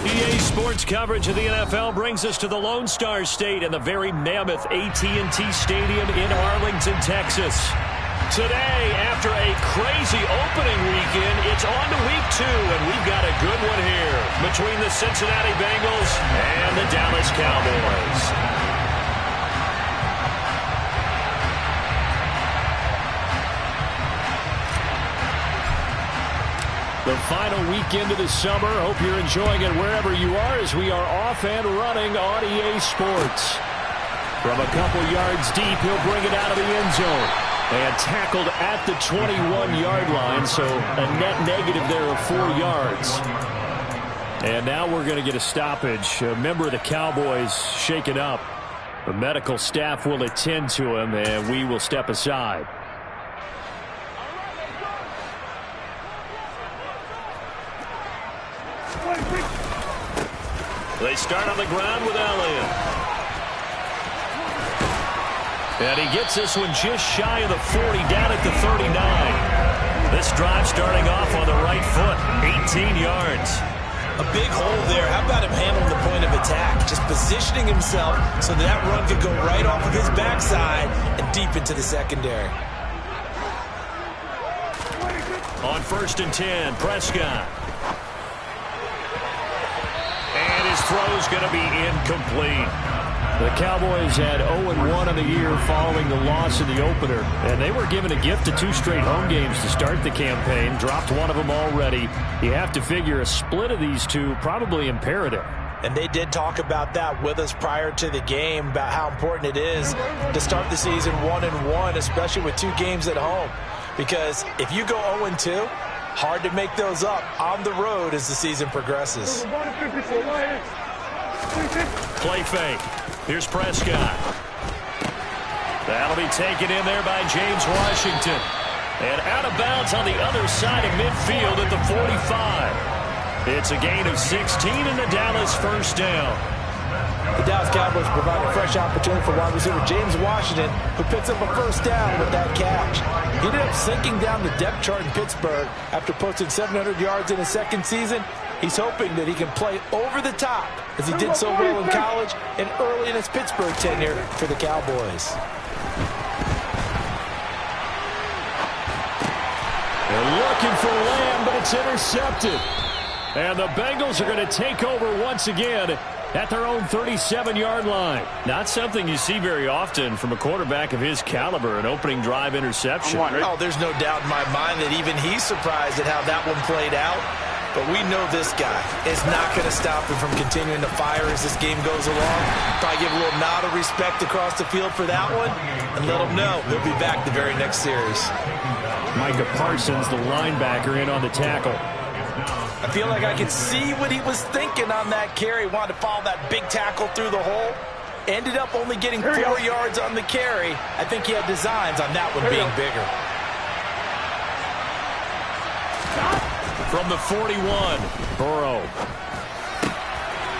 EA Sports coverage of the NFL brings us to the Lone Star State and the very mammoth AT&T Stadium in Arlington, Texas. Today, after a crazy opening weekend, it's on to week 2, and we've got a good one here between the Cincinnati Bengals and the Dallas Cowboys. The final weekend of the summer. Hope you're enjoying it wherever you are as we are off and running on EA Sports. From a couple yards deep, he'll bring it out of the end zone. And tackled at the 21-yard line, so a net negative there of 4 yards. And now we're going to get a stoppage. A member of the Cowboys shaken up. The medical staff will attend to him, and we will step aside. They start on the ground with Elliott. And he gets this one just shy of the 40, down at the 39. This drive starting off on the right foot, 18 yards. A big hole there. How about him handling the point of attack? Just positioning himself so that run could go right off of his backside and deep into the secondary. On 1st and 10, Prescott. And his throw's going to be incomplete. The Cowboys had 0-1 on the year following the loss in the opener. And they were given a gift of 2 straight home games to start the campaign. Dropped one of them already. You have to figure a split of these two probably imperative. And they did talk about that with us prior to the game, about how important it is to start the season 1-1, especially with 2 games at home. Because if you go 0-2, hard to make those up on the road as the season progresses. Play fake. Here's Prescott. That'll be taken in there by James Washington. And out of bounds on the other side of midfield at the 45. It's a gain of 16 and the Dallas first down. The Dallas Cowboys provide a fresh opportunity for wide receiver James Washington, who picks up a first down with that catch. He ended up sinking down the depth chart in Pittsburgh after posting 700 yards in his second season. He's hoping that he can play over the top as he did so well in college and early in his Pittsburgh tenure for the Cowboys. They're looking for Lamb, but it's intercepted. And the Bengals are going to take over once again at their own 37-yard line. Not something you see very often from a quarterback of his caliber, an opening drive interception. Oh, there's no doubt in my mind that even he's surprised at how that one played out. But we know this guy is not going to stop him from continuing to fire as this game goes along. Probably give a little nod of respect across the field for that one and let him know he'll be back the very next series. Micah Parsons, the linebacker, in on the tackle. I feel like I could see what he was thinking on that carry. Wanted to follow that big tackle through the hole. Ended up only getting 4 yards on the carry. I think he had designs on that one being bigger. From the 41, Burrow.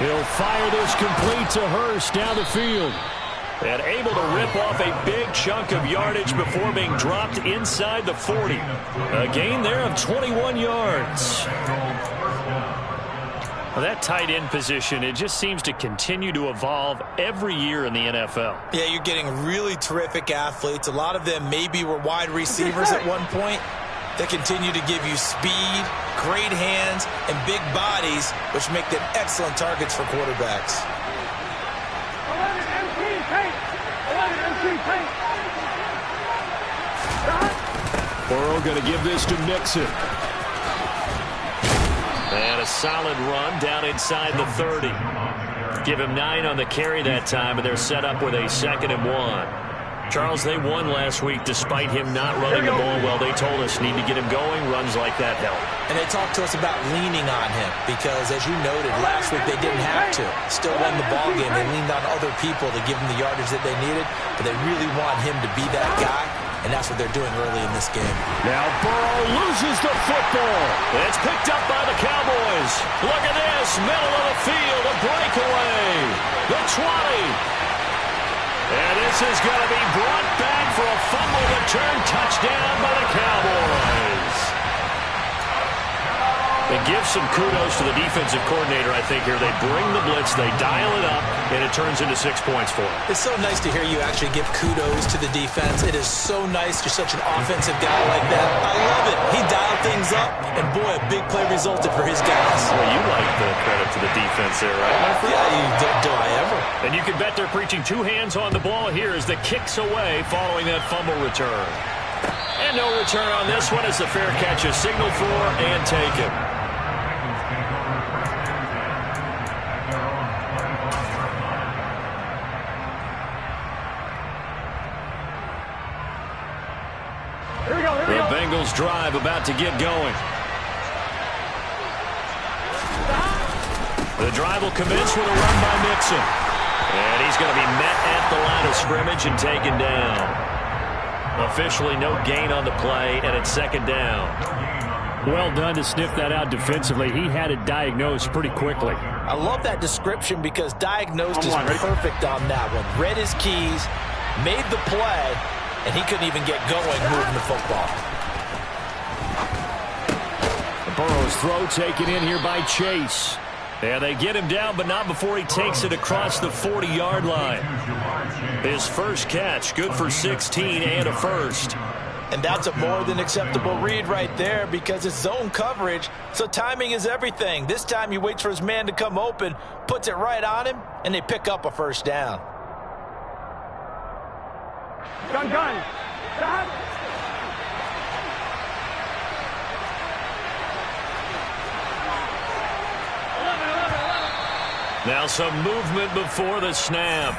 He'll fire this complete to Hurst down the field. And able to rip off a big chunk of yardage before being dropped inside the 40. A gain there of 21 yards. Well, that tight end position, it just seems to continue to evolve every year in the NFL. Yeah, you're getting really terrific athletes. A lot of them maybe were wide receivers at one point. They continue to give you speed, great hands, and big bodies, which make them excellent targets for quarterbacks. Burrow going to give this to Mixon. And a solid run down inside the 30. Give him 9 on the carry that time, and they're set up with a 2nd and 1. Charles, they won last week despite him not running the ball well. They told us need to get him going. Runs like that help. And they talked to us about leaning on him because, as you noted, last week they didn't have to. Still won the ball game. They leaned on other people to give them the yardage that they needed, but they really want him to be that guy, and that's what they're doing early in this game. Now Burrow loses the football. It's picked up by the Cowboys. Look at this. Middle of the field, a breakaway. The 20. And this is going to be brought back for a fumble return touchdown by the Cowboys. The give some kudos to the defensive coordinator, I think, here. They bring the blitz, they dial it up, and it turns into 6 points for them. It's so nice to hear you actually give kudos to the defense. It is so nice. You're such an offensive guy like that. I love it. He dialed things up, and boy, a big play resulted for his guys. Well, you like the credit to the defense there, right, my friend? Yeah, do I ever? And you can bet they're preaching 2 hands on the ball here as the kick's away following that fumble return. And no return on this one as the fair catch is signaled for and taken. Here we go. The Bengals drive about to get going. The drive will commence with a run by Mixon. And he's going to be met at the line of scrimmage and taken down. Officially no gain on the play, and it's second down. Well done to sniff that out defensively. He had it diagnosed pretty quickly. I love that description because diagnosed is perfect on that one. Read his keys, made the play, and he couldn't even get going moving the football. Burrow's throw taken in here by Chase. Yeah, they get him down, but not before he takes it across the 40-yard line. His first catch, good for 16 and a first. And that's a more than acceptable read right there because it's zone coverage, so timing is everything. This time he waits for his man to come open, puts it right on him, and they pick up a first down. Gun. Now some movement before the snap.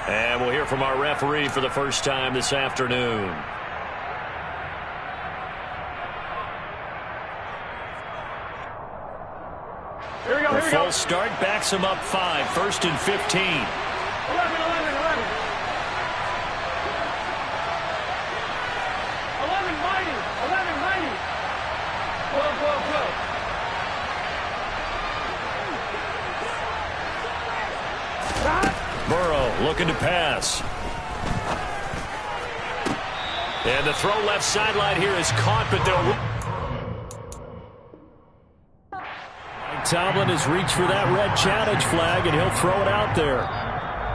And we'll hear from our referee for the first time this afternoon. Here we go. The full start backs him up 5, 1st and 15. 11. 11 mighty. 11 mighty. Whoa. Burrow looking to pass. And the throw left sideline here is caught, but they'll... Tomlin has reached for that red challenge flag, and he'll throw it out there.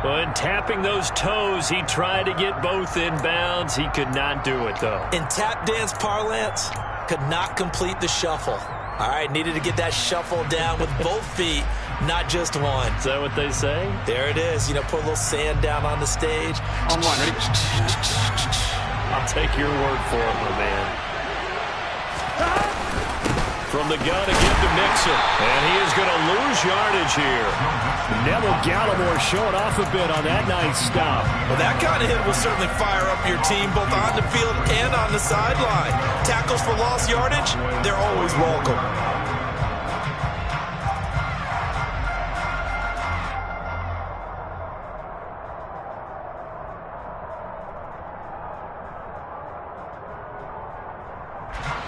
When tapping those toes, he tried to get both inbounds. He could not do it, though. In tap dance parlance, could not complete the shuffle. All right, needed to get that shuffle down with both feet, not just one. Is that what they say? There it is. You know, put a little sand down on the stage. On one, ready? I'll take your word for it, my man. From the gun again to Mixon. And he is going to lose yardage here. Neville Gallimore showing off a bit on that nice stop. Well, that kind of hit will certainly fire up your team both on the field and on the sideline. Tackles for lost yardage, they're always welcome.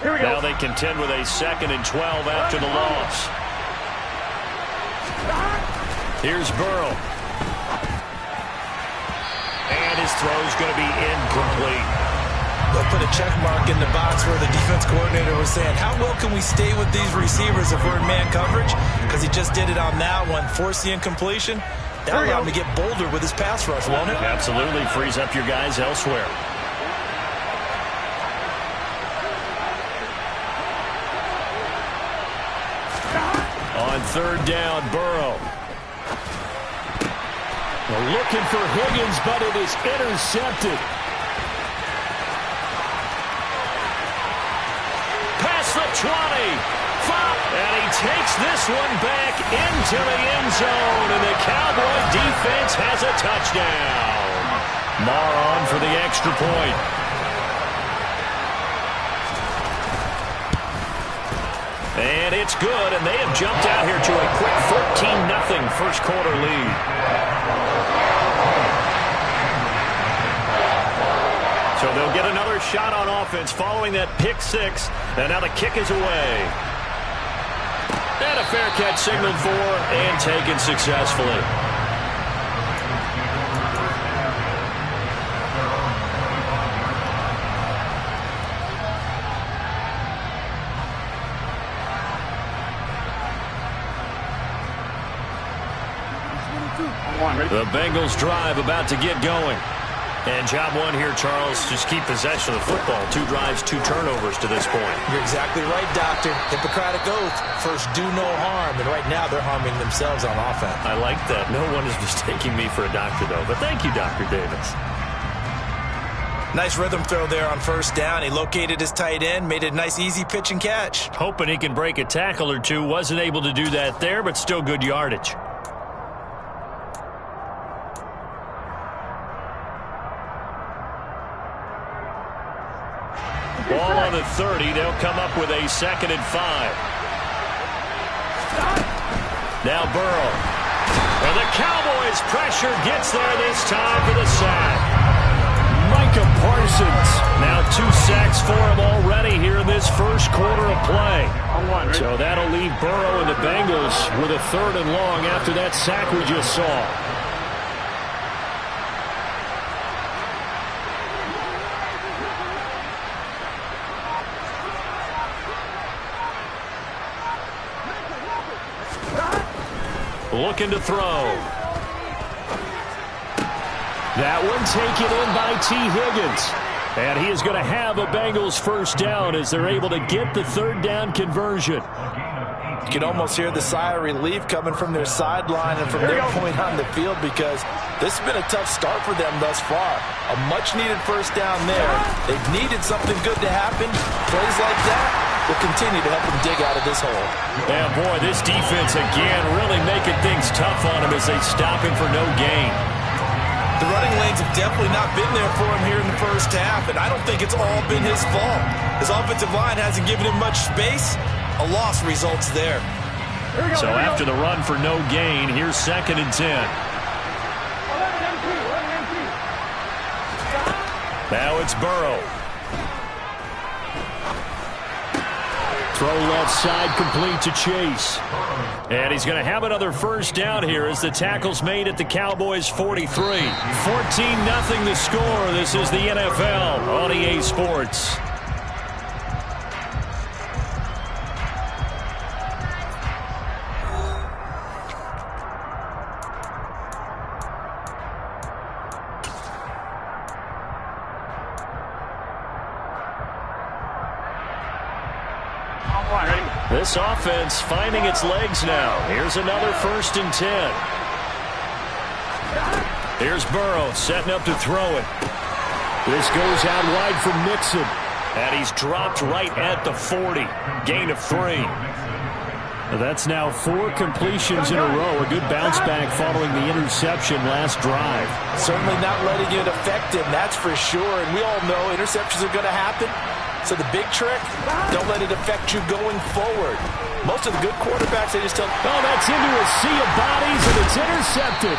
Here we go. Now they contend with a 2nd and 12 after the loss. Here's Burrow. And his throw's going to be incomplete. They'll put a check mark in the box where the defense coordinator was saying, how well can we stay with these receivers if we're in man coverage? Because he just did it on that one. Force the incompletion. That'll allow him to get bolder with his pass rush, won't it? Absolutely. Frees up your guys elsewhere. On 3rd down, Burrow. Well, looking for Higgins, but it is intercepted. Past the 20. And he takes this one back into the end zone. And the Cowboy defense has a touchdown. Marr on for the extra point. And it's good, and they have jumped out here to a quick 14-0 first quarter lead. So they'll get another shot on offense following that pick 6, and now the kick is away. And a fair catch signaled for and taken successfully. The Bengals drive about to get going. And job one here, Charles, just keep possession of the football. 2 drives, 2 turnovers to this point. You're exactly right, Doctor. Hippocratic oath. First, do no harm. And right now, they're harming themselves on offense. I like that. No one is mistaking me for a doctor, though. But thank you, Dr. Davis. Nice rhythm throw there on first down. He located his tight end, made it a nice, easy pitch and catch. Hoping he can break a tackle or two. Wasn't able to do that there, but still good yardage. Ball on the 30. They'll come up with a 2nd and 5. Now Burrow. And the Cowboys pressure gets there this time for the sack. Micah Parsons. Now 2 sacks for him already here in this first quarter of play. So that'll leave Burrow and the Bengals with a 3rd and long after that sack we just saw. Looking to throw. That one taken in by T. Higgins. And he is going to have a Bengals first down as they're able to get the 3rd down conversion. You can almost hear the sigh of relief coming from their sideline and from their point on the field because this has been a tough start for them thus far. A much-needed first down there. They've needed something good to happen. Plays like that will continue to help them dig out of this hole. Yeah, boy, this defense again really making things tough on him as they stop him for no gain. The running lanes have definitely not been there for him here in the first half, and I don't think it's all been his fault. His offensive line hasn't given him much space. A loss results there. So after the run for no gain, here's 2nd and 10. Now it's Burrow. Throw left side complete to Chase. And he's going to have another first down here as the tackle's made at the Cowboys 43. 14-0 the score. This is the NFL on EA Sports. This offense finding its legs now. Here's another 1st and 10. Here's Burrow setting up to throw it. This goes out wide for Mixon. And he's dropped right at the 40. Gain of 3. That's now 4 completions in a row. A good bounce back following the interception last drive. Certainly not letting it affect him, that's for sure. And we all know interceptions are going to happen. So the big trick, don't let it affect you going forward. Most of the good quarterbacks, they just tell... Oh, that's into a sea of bodies, and it's intercepted.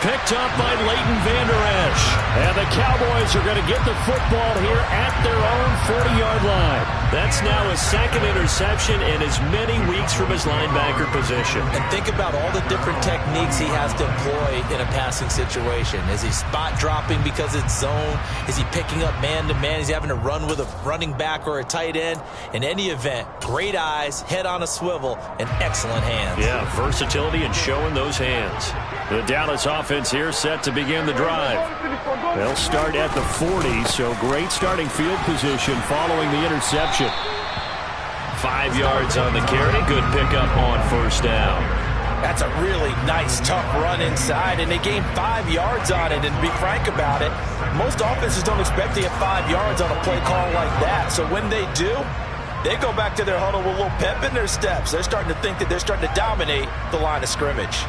Picked up by Leighton Vander Esch. And the Cowboys are going to get the football here at their own 40-yard line. That's now his 2nd interception in as many weeks from his linebacker position. And think about all the different techniques he has to employ in a passing situation. Is he spot dropping because it's zone? Is he picking up man-to-man? Is he having to run with a running back or a tight end? In any event, great eyes, head on a swivel, and excellent hands. Yeah, versatility and showing those hands. The Dallas offense here set to begin the drive. They'll start at the 40, so great starting field position following the interception. 5 yards on the carry. Good pickup on first down. That's a really nice, tough run inside, and they gained 5 yards on it. And to be frank about it, most offenses don't expect to get 5 yards on a play call like that. So when they do, they go back to their huddle with a little pep in their steps. They're starting to think that they're starting to dominate the line of scrimmage.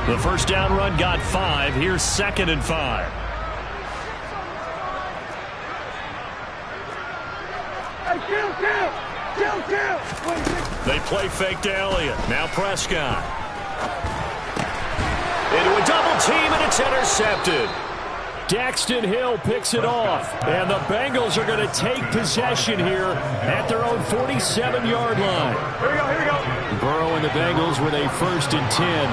The first down run got 5. Here's 2nd and 5. They play fake to Elliott. Now Prescott. Into a double team, and it's intercepted. Daxton Hill picks it off, and the Bengals are going to take possession here at their own 47-yard line. Here we go. Burrow and the Bengals with a 1st and 10.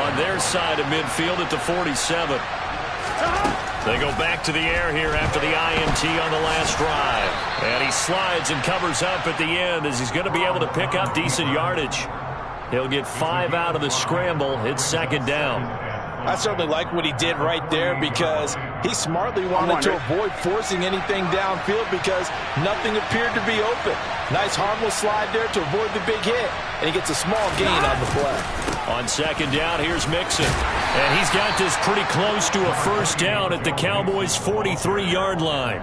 On their side of midfield at the 47. They go back to the air here after the INT on the last drive. And he slides and covers up at the end as he's going to be able to pick up decent yardage. He'll get 5 out of the scramble. It's second down. I certainly like what he did right there because he smartly wanted to avoid forcing anything downfield because nothing appeared to be open. Nice harmless slide there to avoid the big hit, and he gets a small gain on the play. On second down, here's Mixon. And he's got this pretty close to a first down at the Cowboys' 43-yard line.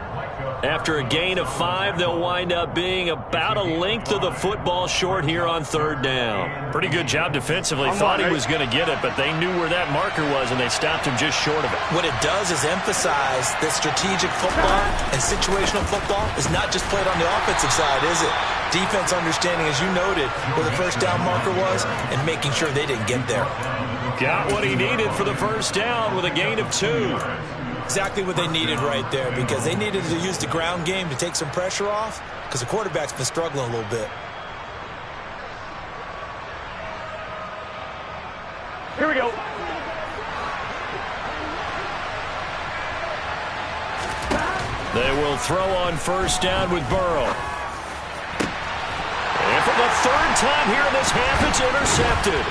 After a gain of 5, they'll wind up being about a length of the football short here on third down. Pretty good job defensively. Thought he was going to get it, but they knew where that marker was, and they stopped him just short of it. What it does is emphasize that strategic football and situational football is not just played on the offensive side, is it? Defense understanding, as you noted, where the first down marker was and making sure they didn't get there. Got what he needed for the first down with a gain of 2. Exactly what they needed right there because they needed to use the ground game to take some pressure off because the quarterback's been struggling a little bit. Here we go. They will throw on first down with Burrow. And for the third time here in this half, it's intercepted.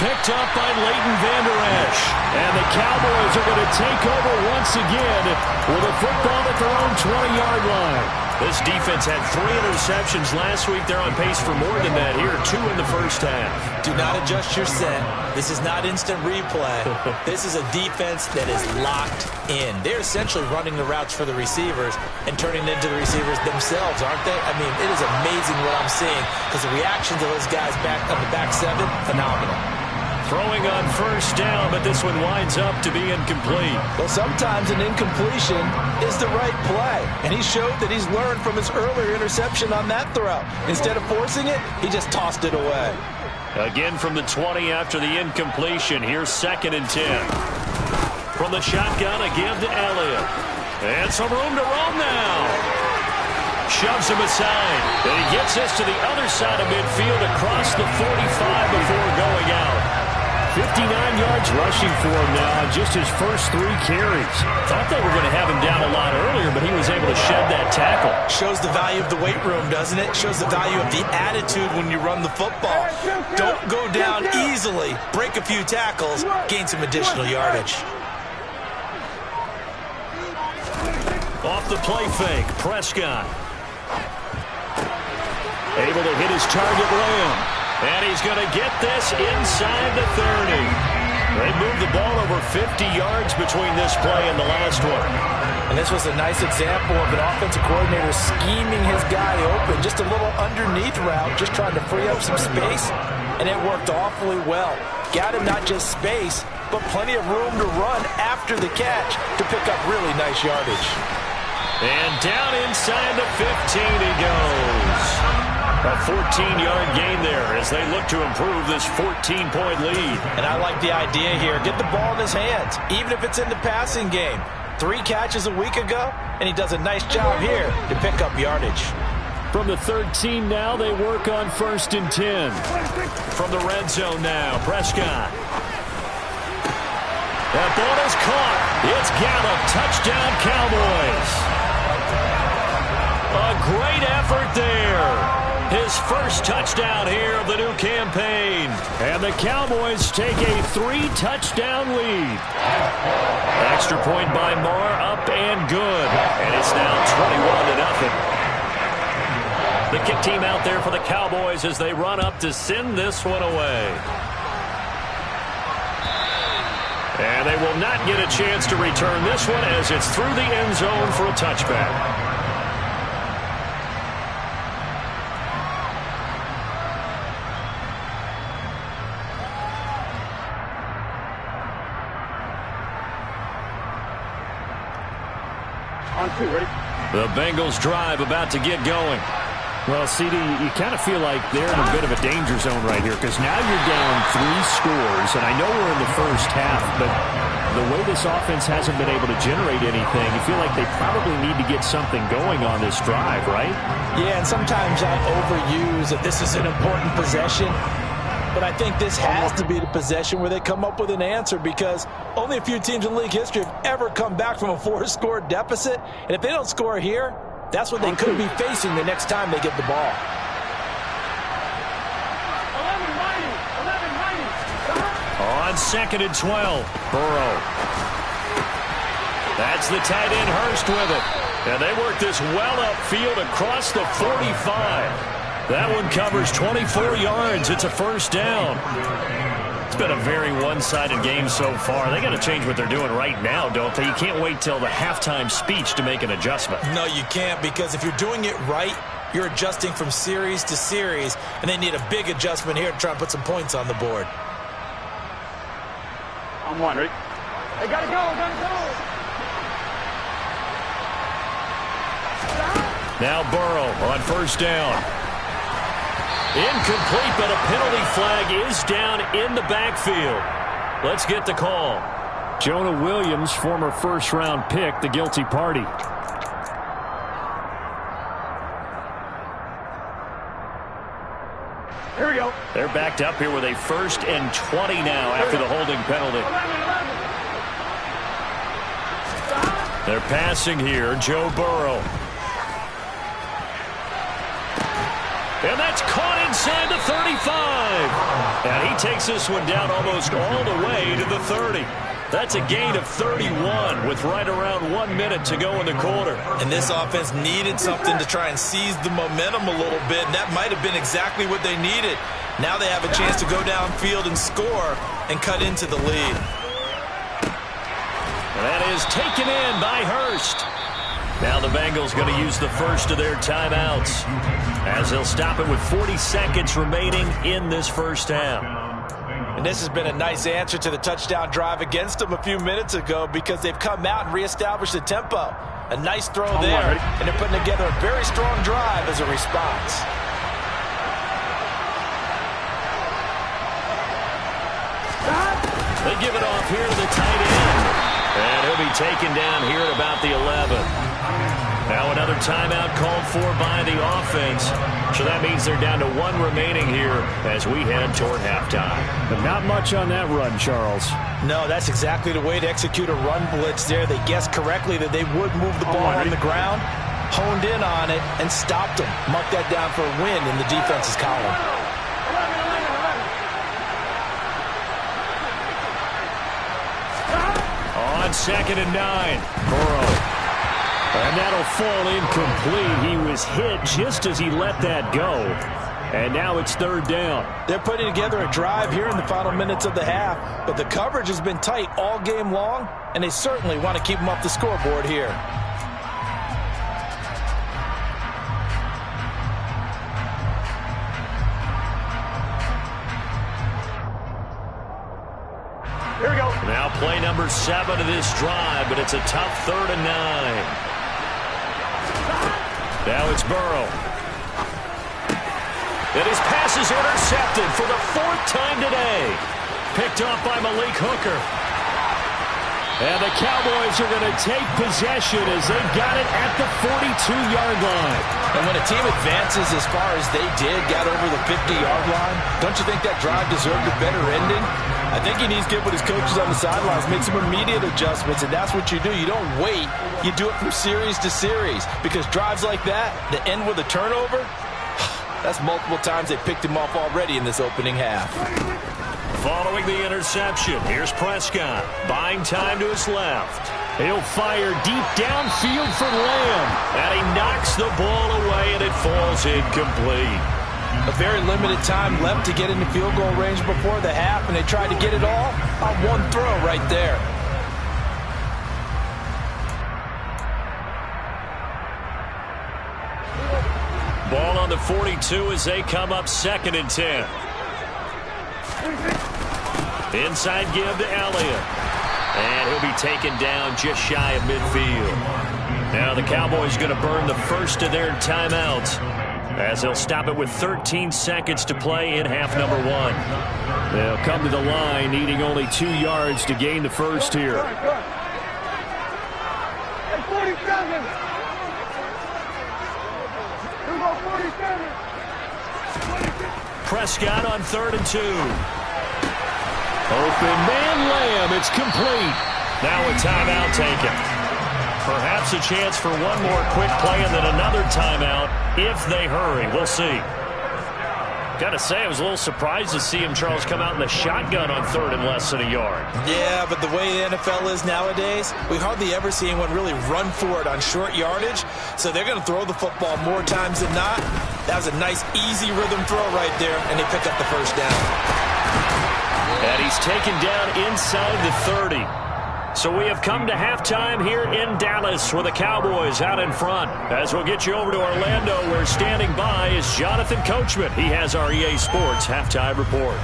Picked up by Leighton Vander Esch. And the Cowboys are going to take over once again with a football at their own 20-yard line. This defense had 3 interceptions last week. They're on pace for more than that here. 2 in the first half. Do not adjust your set. This is not instant replay. This is a defense that is locked in. They're essentially running the routes for the receivers and turning it into the receivers themselves, aren't they? I mean, it is amazing what I'm seeing because the reaction to those guys back on the back 7, phenomenal. Throwing on first down, but this one winds up to be incomplete. Well, sometimes an incompletion is the right play, and he showed that he's learned from his earlier interception on that throw. Instead of forcing it, he just tossed it away. Again from the 20 after the incompletion. Here's second and 10. From the shotgun, again to Elliott. And some room to roam now. Shoves him aside. And he gets this to the other side of midfield across the 45 before going out. 59 yards rushing for him now, just his first 3 carries. Thought they were going to have him down a lot earlier, but he was able to shed that tackle. Shows the value of the weight room, doesn't it? Shows the value of the attitude when you run the football. Don't go down easily. Break a few tackles, gain some additional yardage. Off the play fake, Prescott. Able to hit his target, Lamb. And he's going to get this inside the 30. They moved the ball over 50 yards between this play and the last one. And this was a nice example of an offensive coordinator scheming his guy open. Just a little underneath route, just trying to free up some space. And it worked awfully well. Got him not just space, but plenty of room to run after the catch to pick up really nice yardage. And down inside the 15 he goes. A 14-yard gain there as they look to improve this 14-point lead. And I like the idea here. Get the ball in his hands, even if it's in the passing game. 3 catches a week ago, and he does a nice job here to pick up yardage. From the 13 now, they work on first and 10. From the red zone now, Prescott. That ball is caught. It's Gallup. Touchdown, Cowboys. A great effort there. His first touchdown here of the new campaign. And the Cowboys take a 3-touchdown lead. Extra point by Marr, up and good. And it's now 21-0. The kick team out there for the Cowboys as they run up to send this one away. And they will not get a chance to return this one as it's through the end zone for a touchback. The Bengals drive about to get going. Well, CD, you kind of feel like they're in a bit of a danger zone right here because now you're down 3 scores, and I know we're in the first half, but the way this offense hasn't been able to generate anything, you feel like they probably need to get something going on this drive, right? Yeah, and sometimes I overuse that this is an important possession. But I think this has to be the possession where they come up with an answer because only a few teams in league history have ever come back from a 4-score deficit. And if they don't score here, that's what they could be facing the next time they get the ball. On 2nd and 12, Burrow. That's the tight end Hurst with it. And they work this well upfield across the 45. That one covers 24 yards. It's a first down. It's been a very one-sided game so far. They got to change what they're doing right now, don't they? You can't wait till the halftime speech to make an adjustment. No, you can't, because if you're doing it right, you're adjusting from series to series, and they need a big adjustment here to try and put some points on the board. I'm one, ready? They gotta go, Now Burrow on first down. Incomplete, but a penalty flag is down in the backfield. Let's get the call. Jonah Williams, former first-round pick, the guilty party. Here we go. They're backed up here with a 1st and 20 now after the holding penalty. They're passing here, Joe Burrow. And that's caught inside the 35. And he takes this one down almost all the way to the 30. That's a gain of 31 with right around 1 minute to go in the quarter. And this offense needed something to try and seize the momentum a little bit, and that might have been exactly what they needed. Now they have a chance to go downfield and score and cut into the lead. And that is taken in by Hurst. Now the Bengals going to use the first of their timeouts as they'll stop it with 40 seconds remaining in this first half. And this has been a nice answer to the touchdown drive against them a few minutes ago, because they've come out and reestablished the tempo. A nice throw there, and they're putting together a very strong drive as a response. They give it off here to the tight end. And he'll be taken down here at about the 11. Now another timeout called for by the offense. So that means they're down to 1 remaining here as we head toward halftime. But not much on that run, Charles. No, that's exactly the way to execute a run blitz there. They guessed correctly that they would move the ball on the ground, honed in on it, and stopped them. Mark that down for a win in the defense's column. On 2nd and 9, Burrow. And that'll fall incomplete. He was hit just as he let that go. And now it's 3rd down. They're putting together a drive here in the final minutes of the half, but the coverage has been tight all game long, and they certainly want to keep them off the scoreboard here. Here we go. Now play number 7 of this drive, but it's a tough 3rd and 9. Now it's Burrow. And his pass is intercepted for the 4th time today. Picked off by Malik Hooker. And the Cowboys are going to take possession as they've got it at the 42-yard line. And when a team advances as far as they did, got over the 50-yard line, don't you think that drive deserved a better ending? I think he needs to get with his coaches on the sidelines, make some immediate adjustments, and that's what you do. You don't wait. You do it from series to series, because drives like that end with a turnover, that's multiple times they picked him off already in this opening half. Following the interception, here's Prescott, buying time to his left. He'll fire deep downfield for Lamb. And he knocks the ball away, and it falls incomplete. A very limited time left to get into field goal range before the half, and they tried to get it all on one throw right there. Ball on the 42 as they come up 2nd and 10. Inside give to Elliott. And he'll be taken down just shy of midfield. Now the Cowboys going to burn the first of their timeouts, as they'll stop it with 13 seconds to play in half number 1. They'll come to the line needing only 2 yards to gain the first here. Hey, 47. Here we go, 47. Prescott on 3rd and 2. Open man Lamb. It's complete. Now a timeout taken. Perhaps a chance for one more quick play and then another timeout if they hurry. We'll see. Gotta say, I was a little surprised to see him, Charles, come out in the shotgun on 3rd and less than a yard. Yeah, but the way the NFL is nowadays, we hardly ever see anyone really run for it on short yardage. So they're going to throw the football more times than not. That was a nice, easy rhythm throw right there, and they pick up the first down. And he's taken down inside the 30. So we have come to halftime here in Dallas with the Cowboys out in front. As we'll get you over to Orlando, where standing by is Jonathan Coachman. He has our EA Sports halftime report.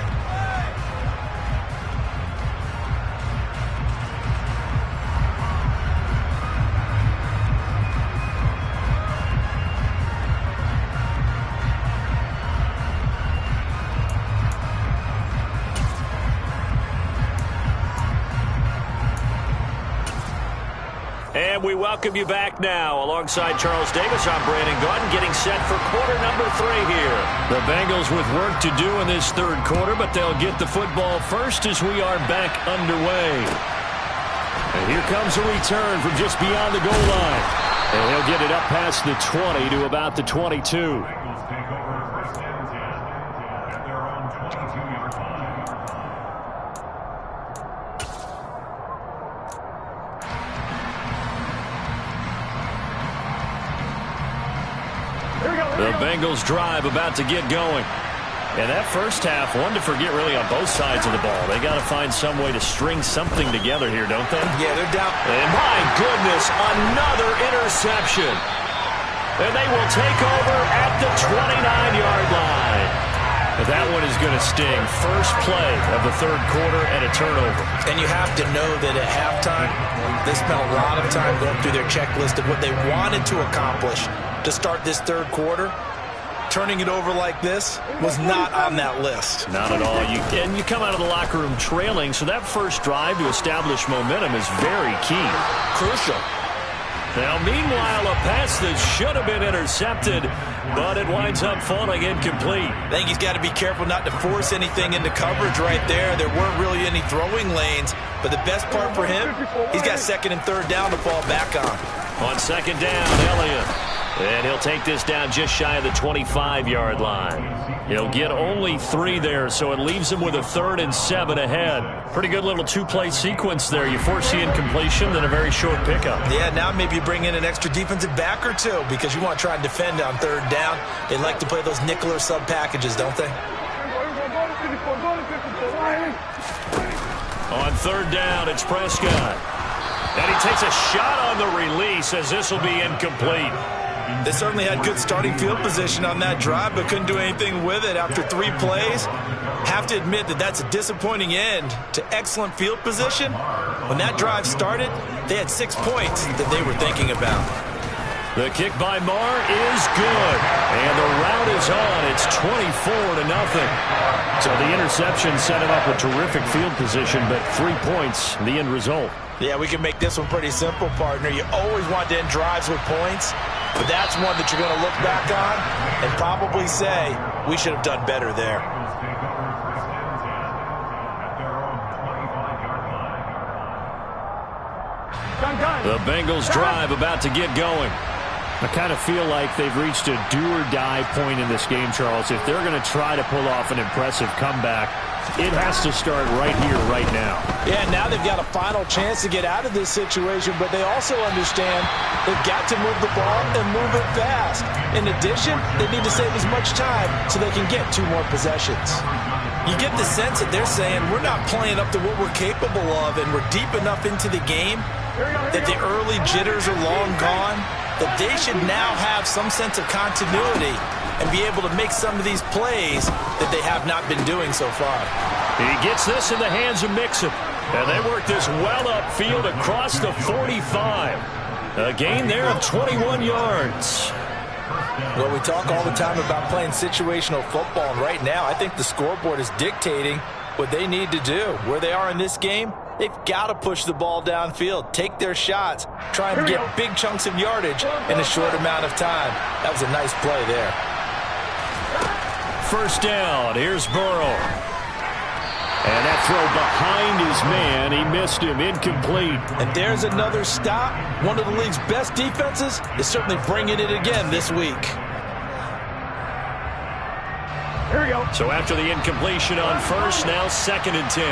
And we welcome you back now. Alongside Charles Davis, I'm Brandon Gaudin, getting set for quarter number 3 here. The Bengals with work to do in this 3rd quarter, but they'll get the football first as we are back underway. And here comes a return from just beyond the goal line. And he'll get it up past the 20 to about the 22. The Bengals drive about to get going. And that first half, one to forget really on both sides of the ball. They got to find some way to string something together here, don't they? Yeah, they're down. And my goodness, another interception. And they will take over at the 29-yard line. That one is going to sting. First play of the 3rd quarter and a turnover. And you have to know that at halftime, they spent a lot of time going through their checklist of what they wanted to accomplish to start this 3rd quarter. Turning it over like this was not on that list. Not at all. And you come out of the locker room trailing, so that first drive to establish momentum is very key. Crucial. Now, meanwhile, a pass that should have been intercepted, but it winds up falling incomplete. I think he's got to be careful not to force anything into coverage right there. There weren't really any throwing lanes, but the best part for him, he's got 2nd and 3rd down to fall back on. On 2nd down, Elliott. And he'll take this down just shy of the 25-yard line. He'll get only 3 there, so it leaves him with a 3rd and 7 ahead. Pretty good little 2-play sequence there. You force the incompletion, then a very short pickup. Yeah, now maybe you bring in an extra defensive back or 2 because you want to try and defend on 3rd down. They like to play those nickel or sub packages, don't they? On 3rd down, it's Prescott. And he takes a shot on the release as this will be incomplete. They certainly had good starting field position on that drive, but couldn't do anything with it after 3 plays. Have to admit that that's a disappointing end to excellent field position. When that drive started, they had 6 points that they were thinking about. The kick by Marr is good. And the route is on. It's 24-0. So the interception set him up with terrific field position, but 3 points, the end result. Yeah, we can make this one pretty simple, partner. You always want to end drives with points, but that's one that you're going to look back on and probably say, we should have done better there. The Bengals drive about to get going. I kind of feel like they've reached a do-or-die point in this game, Charles. If they're going to try to pull off an impressive comeback, it has to start right here, right now. Yeah, now they've got a final chance to get out of this situation, but they also understand they've got to move the ball and move it fast. In addition, they need to save as much time so they can get 2 more possessions. You get the sense that they're saying we're not playing up to what we're capable of, and we're deep enough into the game that the early jitters are long gone, that they should now have some sense of continuity and be able to make some of these plays that they have not been doing so far. He gets this in the hands of Mixon. And they work this well upfield across the 45. A gain there of 21 yards. Well, we talk all the time about playing situational football, and right now I think the scoreboard is dictating what they need to do. Where they are in this game, they've got to push the ball downfield, take their shots, try and get big chunks of yardage in a short amount of time. That was a nice play there. First down, here's Burrow. And that throw behind his man, he missed him, incomplete. And there's another stop. One of the league's best defenses is certainly bringing it again this week. Here we go. So after the incompletion on first, now 2nd and 10.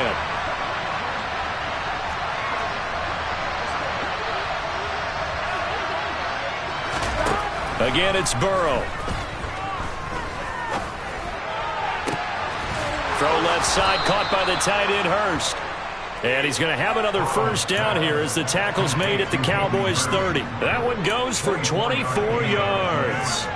Again, it's Burrow. Throw left side, caught by the tight end, Hurst. And he's going to have another first down here as the tackle's made at the Cowboys' 30. That one goes for 24 yards.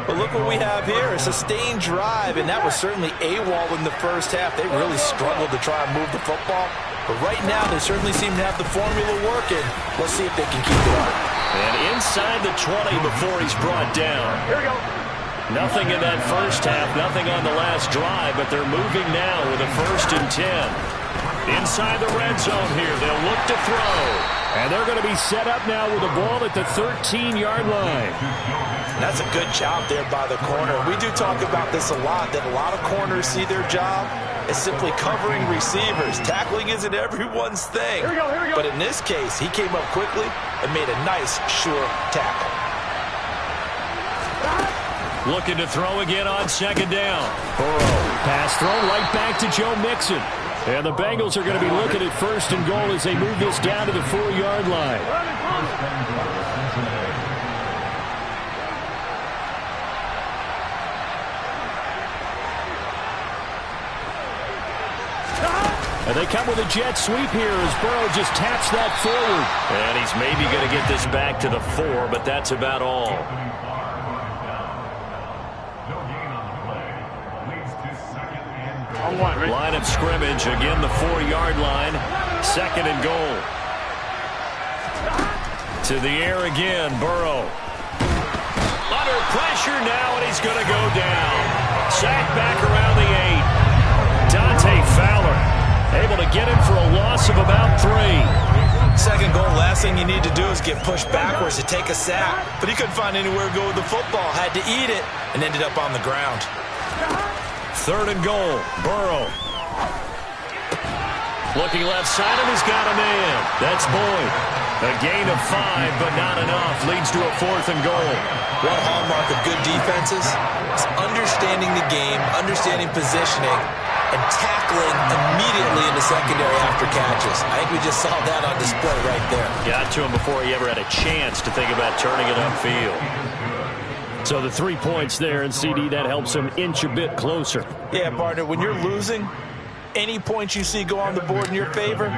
But look what we have here, a sustained drive, and that was certainly AWOL in the first half. They really struggled to try and move the football. But right now, they certainly seem to have the formula working. Let's see if they can keep it up. And inside the 20 before he's brought down. Here we go. Nothing in that first half, nothing on the last drive, but they're moving now with a 1st and 10. Inside the red zone here, they'll look to throw. And they're going to be set up now with the ball at the 13-yard line. That's a good job there by the corner. We do talk about this a lot, that a lot of corners see their job as simply covering receivers. Tackling isn't everyone's thing. Here we go, here we go. But in this case, he came up quickly and made a nice, sure tackle. Looking to throw again on 2nd down. Burrow, pass thrown right back to Joe Mixon. And the Bengals are going to be looking at 1st and goal as they move this down to the 4-yard line. And they come with a jet sweep here as Burrow just taps that forward. And he's maybe going to get this back to the 4, but that's about all. Line of scrimmage, again the 4-yard line. 2nd and goal. To the air again, Burrow. Under pressure now, and he's going to go down. Sacked back around the 8. Dante Fowler able to get him for a loss of about 3. 2nd goal, last thing you need to do is get pushed backwards to take a sack. But he couldn't find anywhere to go with the football. Had to eat it and ended up on the ground. 3rd and goal, Burrow. Looking left side, and he's got a man. That's Boyd. A gain of 5, but not enough. Leads to a 4th and goal. One hallmark of good defenses is understanding the game, understanding positioning, and tackling immediately in the secondary after catches. I think we just saw that on display right there. Got to him before he ever had a chance to think about turning it upfield. So the 3 points there, and CD, that helps him inch a bit closer. Yeah, partner, when you're losing, any points you see go on the board in your favor,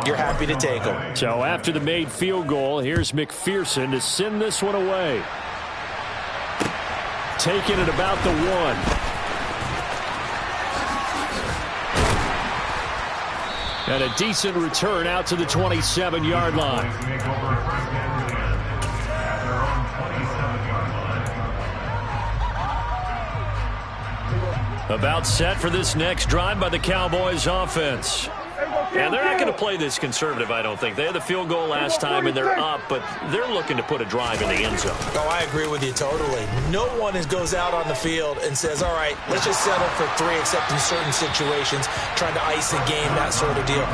you're happy to take them. So after the made field goal, here's McPherson to send this one away. Taking it about the 1. And a decent return out to the 27-yard line. About set for this next drive by the Cowboys offense. And they're not going to play this conservative, I don't think. They had the field goal last time, and they're up, but they're looking to put a drive in the end zone. Oh, I agree with you totally. No one goes out on the field and says, all right, let's just settle for 3, except in certain situations, trying to ice a game, that sort of deal.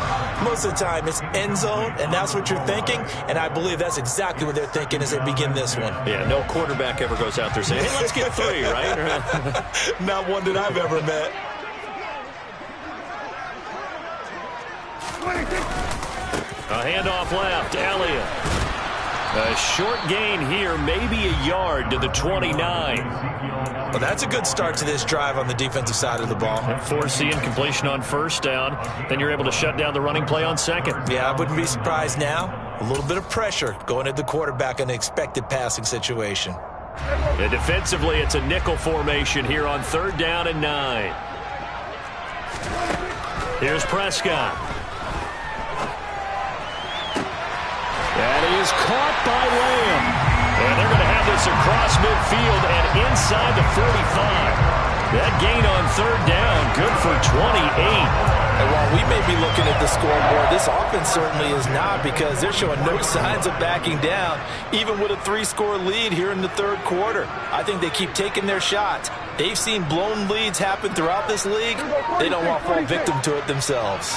Most of the time, it's end zone, and that's what you're thinking, and I believe that's exactly what they're thinking as they begin this one. Yeah, no quarterback ever goes out there saying, hey, let's get 3, right? Not one that I've ever met. A handoff left, Elliott. A short gain here, maybe a yard to the 29. Well, that's a good start to this drive on the defensive side of the ball. Force the incompletion on 1st down. Then you're able to shut down the running play on 2nd. Yeah, I wouldn't be surprised now. A little bit of pressure going at the quarterback in an expected passing situation. And defensively, it's a nickel formation here on 3rd down and 9. Here's Prescott. That is caught by Lamb. And they're going to have this across midfield and inside the 45. That gain on 3rd down, good for 28. And while we may be looking at the scoreboard, this offense certainly is not, because they're showing no signs of backing down, even with a 3-score lead here in the 3rd quarter. I think they keep taking their shots. They've seen blown leads happen throughout this league. They don't want to fall victim to it themselves.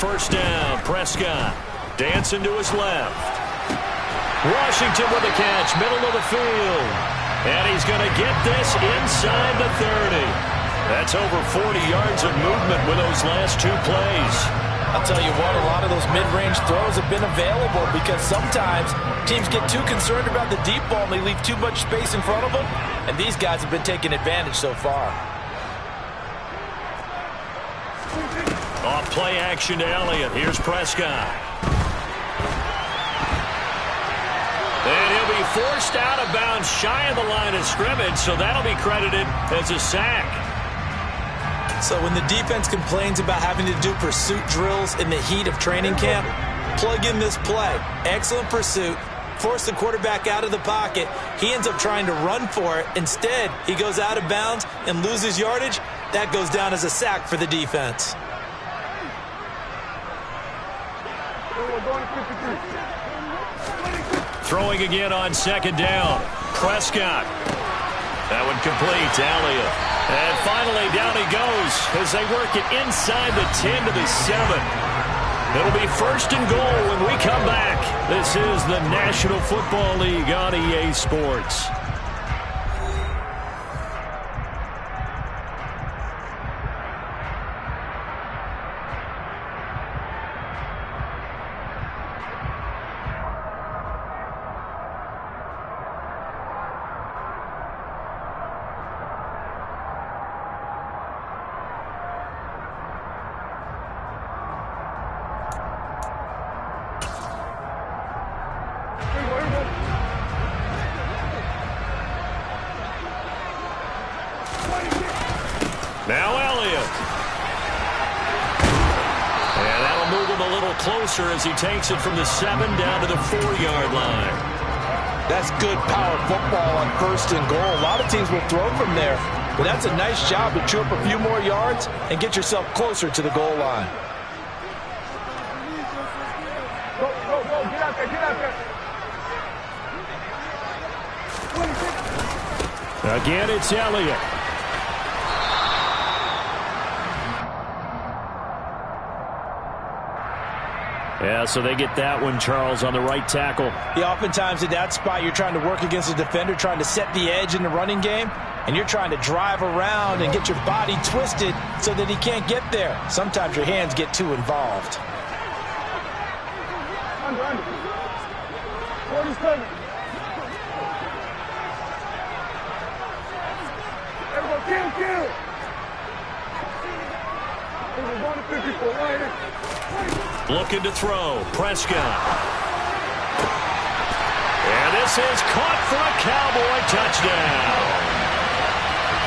1st down, Prescott. Dancing to his left. Washington with a catch, middle of the field. And he's going to get this inside the 30. That's over 40 yards of movement with those last two plays. I'll tell you what, a lot of those mid-range throws have been available because sometimes teams get too concerned about the deep ball and they leave too much space in front of them, and these guys have been taking advantage so far. Off play action to Elliott. Here's Prescott. And he'll be forced out of bounds shy of the line of scrimmage, so that'll be credited as a sack. So when the defense complains about having to do pursuit drills in the heat of training camp, plug in this play. Excellent pursuit. Force the quarterback out of the pocket. He ends up trying to run for it. Instead, he goes out of bounds and loses yardage. That goes down as a sack for the defense. Throwing again on second down. Prescott. That one complete. Elliott. And finally, down he goes as they work it inside the 10 to the 7. It'll be first and goal when we come back. This is the National Football League on EA Sports. Now Elliott. And that'll move him a little closer as he takes it from the 7 down to the 4-yard line. That's good power football on first and goal. A lot of teams will throw from there, but that's a nice job to chew up a few more yards and get yourself closer to the goal line. Go, get out there, get out there. Again, it's Elliott. Yeah, so they get that one, Charles, on the right tackle. Yeah, oftentimes at that spot, you're trying to work against a defender, trying to set the edge in the running game, and you're trying to drive around and get your body twisted so that he can't get there. Sometimes your hands get too involved. Under. 47. Everyone, kill. Everyone, 154, right here. Looking to throw. Prescott. And this is caught for a Cowboy touchdown.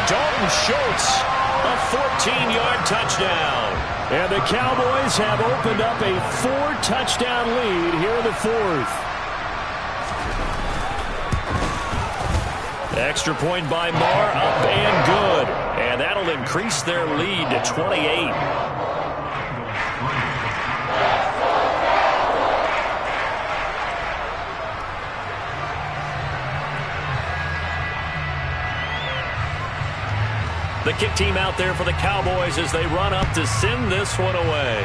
Dalton Schultz, a 14-yard touchdown. And the Cowboys have opened up a 4-touchdown lead here in the 4th. Extra point by Marr, up and good. And that'll increase their lead to 28. The kick team out there for the Cowboys as they run up to send this one away.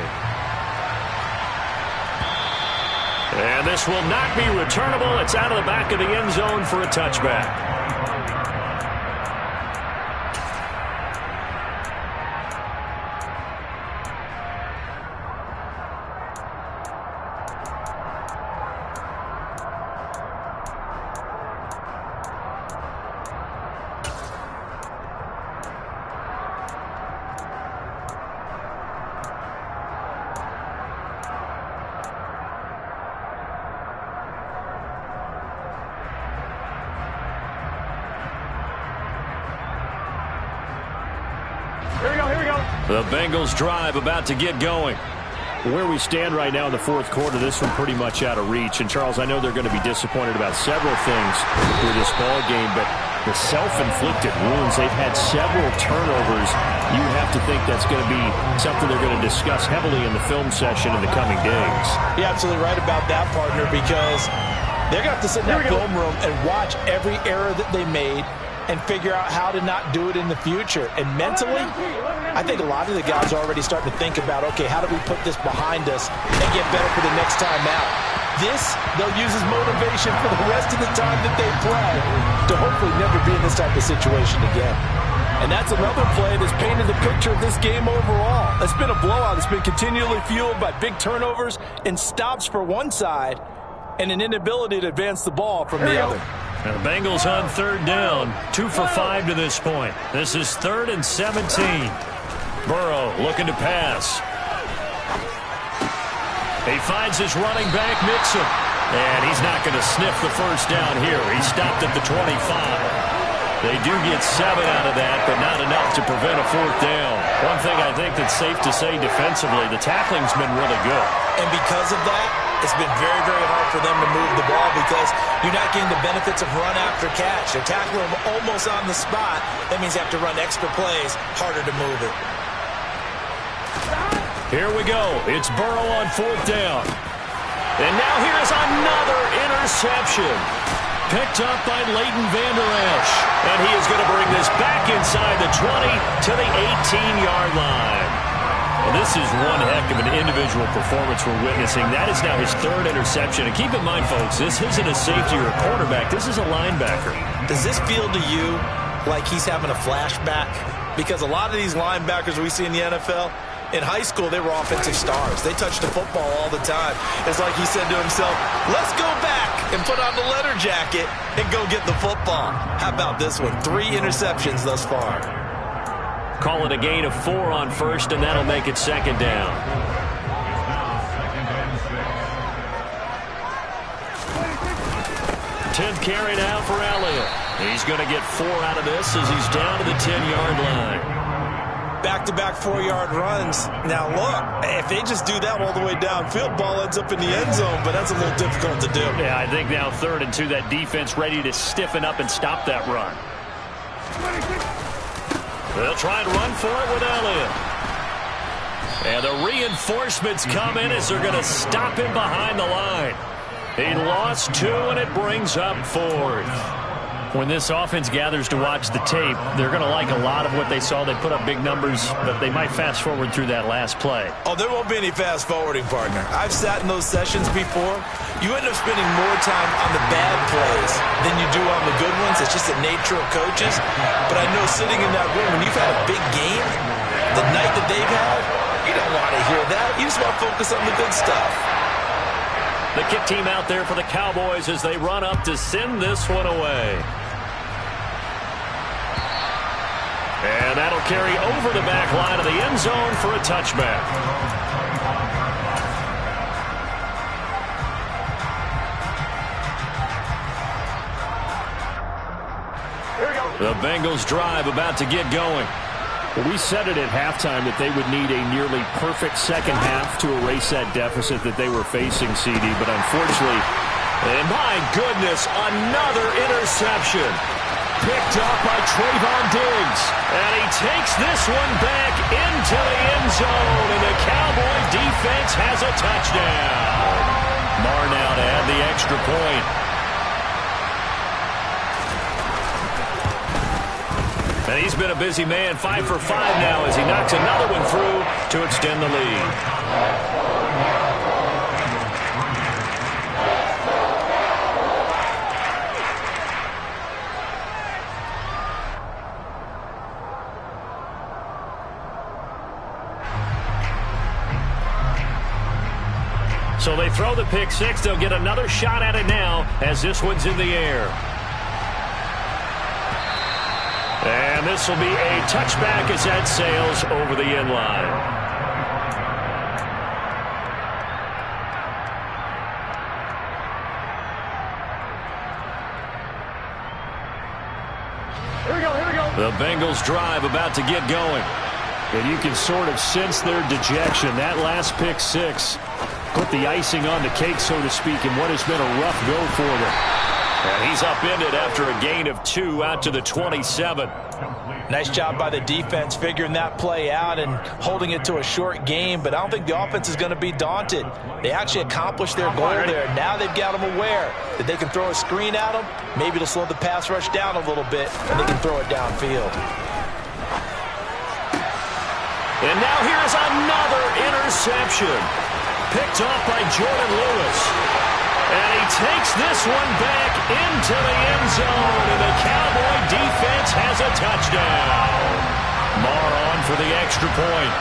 And this will not be returnable. It's out of the back of the end zone for a touchback. Here we go. The Bengals drive about to get going. Where we stand right now in the 4th quarter, this one pretty much out of reach. And, Charles, I know they're going to be disappointed about several things with this ball game, but the self-inflicted wounds, they've had several turnovers. You have to think that's going to be something they're going to discuss heavily in the film session in the coming days. You're absolutely right about that, partner, because they're going to have to sit in that film room and watch every error that they made and figure out how to not do it in the future. And mentally, I think a lot of the guys are already starting to think about, okay, how do we put this behind us and get better for the next time out? This, they'll use as motivation for the rest of the time that they play to hopefully never be in this type of situation again. And that's another play that's painted the picture of this game overall. It's been a blowout. It's been continually fueled by big turnovers and stops for one side and an inability to advance the ball from the other. And the Bengals on third down, 2 for 5 to this point. This is 3rd and 17. Burrow looking to pass. He finds his running back, Mixon. And he's not going to sniff the first down here. He stopped at the 25. They do get 7 out of that, but not enough to prevent a 4th down. One thing I think that's safe to say defensively, the tackling's been really good. And because of that, it's been very, very hard for them to move the ball because you're not getting the benefits of run after catch. They're tackling them almost on the spot. That means you have to run extra plays, harder to move it. Here we go. It's Burrow on 4th down. And now here's another interception. Picked up by Leighton Vander Esch. And he is going to bring this back inside the 20 to the 18-yard line. Well, this is one heck of an individual performance we're witnessing. That is now his 3rd interception. And keep in mind, folks, this isn't a safety or a quarterback. This is a linebacker. Does this feel to you like he's having a flashback? Because a lot of these linebackers we see in the NFL, in high school, they were offensive stars. They touched the football all the time. It's like he said to himself, let's go back and put on the leather jacket and go get the football. How about this one? 3 interceptions thus far. Call it a gain of 4 on 1st, and that'll make it 2nd down. Tenth carry now for Elliott. He's going to get 4 out of this as he's down to the 10-yard line. Back-to-back 4-yard runs. Now, look, if they just do that all the way downfield, ball ends up in the end zone, but that's a little difficult to do. Yeah, I think now 3rd and 2, that defense ready to stiffen up and stop that run. They'll try and run for it with Elliott. And the reinforcements come in as they're going to stop him behind the line. He lost 2, and it brings up 4th. When this offense gathers to watch the tape, they're going to like a lot of what they saw. They put up big numbers, but they might fast forward through that last play. Oh, there won't be any fast forwarding, partner. I've sat in those sessions before. You end up spending more time on the bad plays than you do on the good ones. It's just the nature of coaches. But I know sitting in that room, when you've had a big game, the night that they've had, you don't want to hear that. You just want to focus on the good stuff. The kick team out there for the Cowboys as they run up to send this one away. And that'll carry over the back line of the end zone for a touchback. The Bengals drive about to get going. Well, we said it at halftime that they would need a nearly perfect second half to erase that deficit that they were facing, CD. But unfortunately, and my goodness, another interception. Picked up by Trayvon Diggs. And he takes this one back into the end zone. And the Cowboy defense has a touchdown. Marr now to add the extra point. And he's been a busy man, 5 for 5 now as he knocks another one through to extend the lead. So they throw the pick six. They'll get another shot at it now as this one's in the air. And this will be a touchback as that sails over the end line. Here we go, here we go. The Bengals drive about to get going. and you can sort of sense their dejection. That last pick six put the icing on the cake, so to speak, in what has been a rough go for them. And he's upended after a gain of 2 out to the 27. Nice job by the defense figuring that play out and holding it to a short game, but I don't think the offense is going to be daunted. They actually accomplished their goal there. Now they've got them aware that they can throw a screen at them. Maybe it'll slow the pass rush down a little bit, and they can throw it downfield. And now here's another interception. Picked off by Jordan Lewis. And he takes this one back into the end zone, and the Cowboy defense has a touchdown. Marr on for the extra point.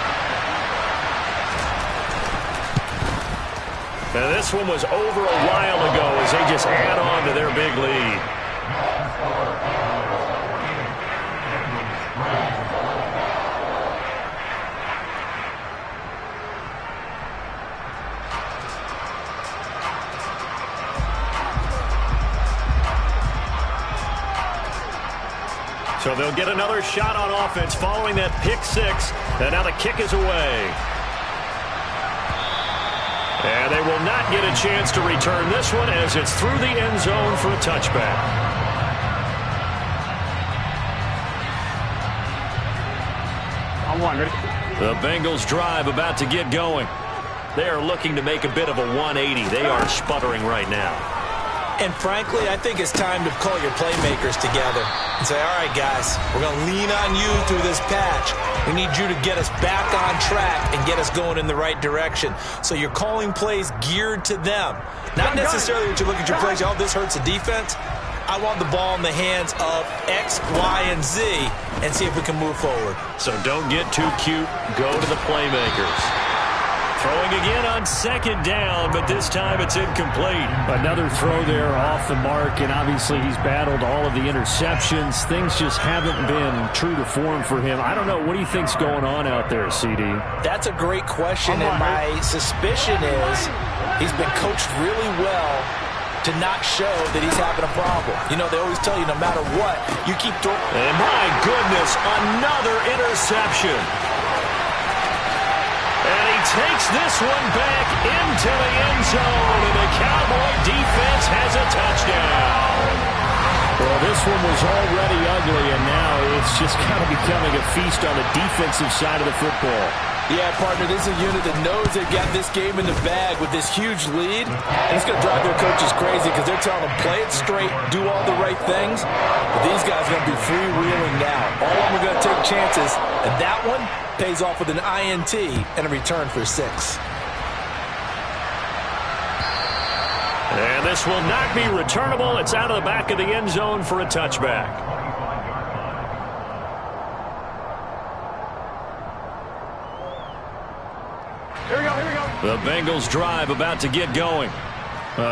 And this one was over a while ago as they just add on to their big lead. So they'll get another shot on offense following that pick six. And now the kick is away. And they will not get a chance to return this one as it's through the end zone for a touchback. I'm one, ready? The Bengals drive about to get going. They are looking to make a bit of a 180. They are sputtering right now. And frankly, I think it's time to call your playmakers together and say, all right, guys, we're going to lean on you through this patch. We need you to get us back on track and get us going in the right direction. So you're calling plays geared to them. Not necessarily that you look at your plays, oh, this hurts the defense. I want the ball in the hands of X, Y, and Z and see if we can move forward. So don't get too cute. Go to the playmakers. Throwing again on second down, but this time it's incomplete. Another throw there off the mark, and obviously he's battled all of the interceptions. Things just haven't been true to form for him. I don't know. What do you think's going on out there, CD? That's a great question, and my suspicion is he's been coached really well to not show that he's having a problem. You know, they always tell you no matter what, you keep throwing. And my goodness, another interception. And he takes this one back into the end zone, and the Cowboy defense has a touchdown. Well, this one was already ugly, and now it's just kind of becoming a feast on the defensive side of the football. Yeah, partner, this is a unit that knows they've got this game in the bag with this huge lead. And it's going to drive their coaches crazy because they're telling them, play it straight, do all the right things. But these guys are going to be freewheeling now. All of them are going to take chances, and that one pays off with an INT and a return for 6. And this will not be returnable. It's out of the back of the end zone for a touchback. Here we go, here we go. The Bengals drive about to get going.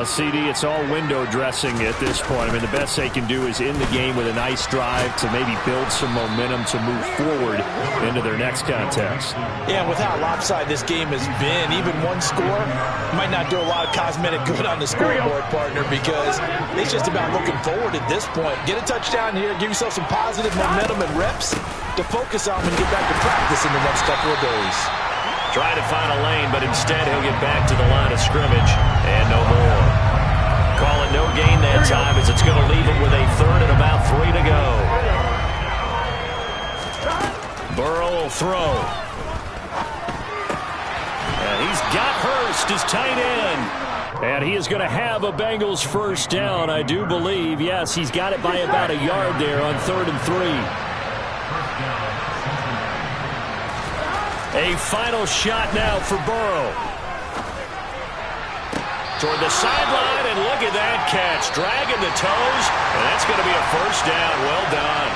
CD, it's all window dressing at this point. I mean, the best they can do is end the game with a nice drive to maybe build some momentum to move forward into their next contest. Yeah, and with how lopsided this game has been, even one score might not do a lot of cosmetic good on the scoreboard, partner, because it's just about looking forward at this point. Get a touchdown here, give yourself some positive momentum and reps to focus on when you get back to practice in the next couple of days. Try to find a lane, but instead he'll get back to the line of scrimmage and no more. Calling no gain that time as it's going to leave him with a third and about 3 to go. Burrow will throw. And he's got Hurst as tight end. And he is going to have a Bengals first down, I do believe. Yes, he's got it by about a yard there on 3rd and 3. A final shot now for Burrow. Toward the sideline, and look at that catch. Dragging the toes, and that's going to be a first down. Well done.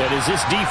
And is this defense